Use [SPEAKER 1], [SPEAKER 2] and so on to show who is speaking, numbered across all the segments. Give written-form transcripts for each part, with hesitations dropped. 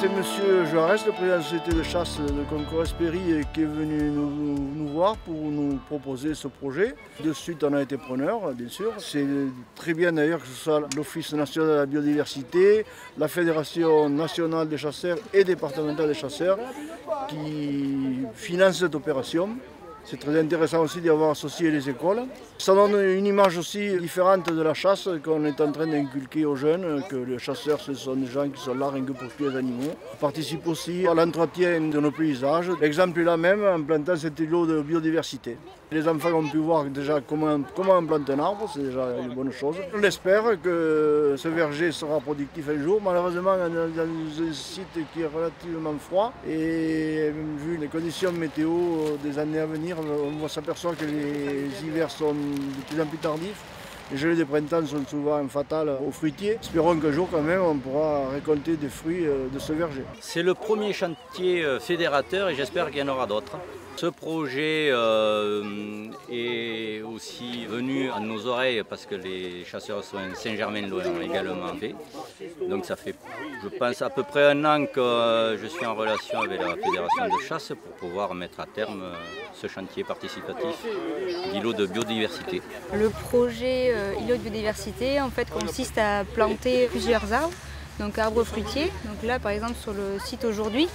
[SPEAKER 1] c'est monsieur Juarez, le président de la société de chasse de Concourès-Péry, qui est venu nous voir pour nous proposer ce projet. De suite, on a été preneur, bien sûr. C'est très bien d'ailleurs que ce soit l'Office national de la biodiversité, la Fédération nationale des chasseurs et départementale des chasseurs qui financent cette opération. C'est très intéressant aussi d'y avoir associé les écoles. Ça donne une image aussi différente de la chasse qu'on est en train d'inculquer aux jeunes, que les chasseurs ce sont des gens qui sont là rien que pour tuer les animaux. Ils participent aussi à l'entretien de nos paysages. L'exemple est là même en plantant cet îlot de biodiversité. Les enfants ont pu voir déjà comment on plante un arbre, c'est déjà une bonne chose. On espère que ce verger sera productif un jour. Malheureusement, dans un site qui est relativement froid et vu les conditions météo des années à venir, on s'aperçoit que les hivers sont de plus en plus tardifs. Les gelées de printemps sont souvent fatales aux fruitiers. Espérons qu'un jour quand même on pourra récolter des fruits de ce verger.
[SPEAKER 2] C'est le premier chantier fédérateur et j'espère qu'il y en aura d'autres. Ce projet est aussi venu à nos oreilles parce que les chasseurs sont Saint-Germain-l'ont également fait. Donc ça fait, je pense, à peu près un an que je suis en relation avec la Fédération de chasse pour pouvoir mettre à terme ce chantier participatif d'îlot de biodiversité.
[SPEAKER 3] Le projet îlot de biodiversité en fait, consiste à planter plusieurs arbres, donc arbres fruitiers. Donc là par exemple sur le site aujourd'hui,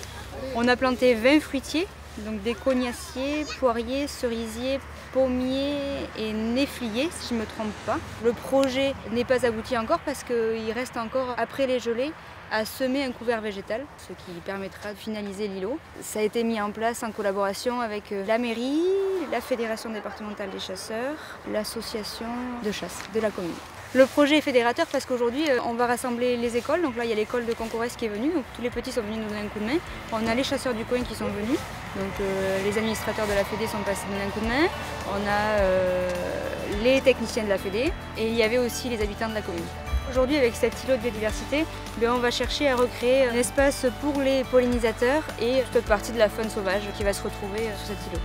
[SPEAKER 3] on a planté 20 fruitiers. Donc des cognaciers, poiriers, cerisiers, pommiers et néfliers, si je ne me trompe pas. Le projet n'est pas abouti encore parce qu'il reste encore, après les gelées, à semer un couvert végétal, ce qui permettra de finaliser l'îlot. Ça a été mis en place en collaboration avec la mairie, la Fédération départementale des chasseurs, l'association de chasse de la commune. Le projet est fédérateur parce qu'aujourd'hui on va rassembler les écoles. Donc là il y a l'école de Concourès qui est venue, donc tous les petits sont venus nous donner un coup de main. On a les chasseurs du coin qui sont venus, donc les administrateurs de la Fédé sont passés donner un coup de main. On a les techniciens de la Fédé et il y avait aussi les habitants de la commune. Aujourd'hui avec cet îlot de biodiversité, on va chercher à recréer un espace pour les pollinisateurs et toute partie de la faune sauvage qui va se retrouver sur cet îlot.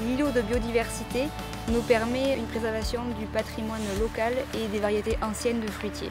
[SPEAKER 3] L'îlot de biodiversité nous permet une préservation du patrimoine local et des variétés anciennes de fruitiers.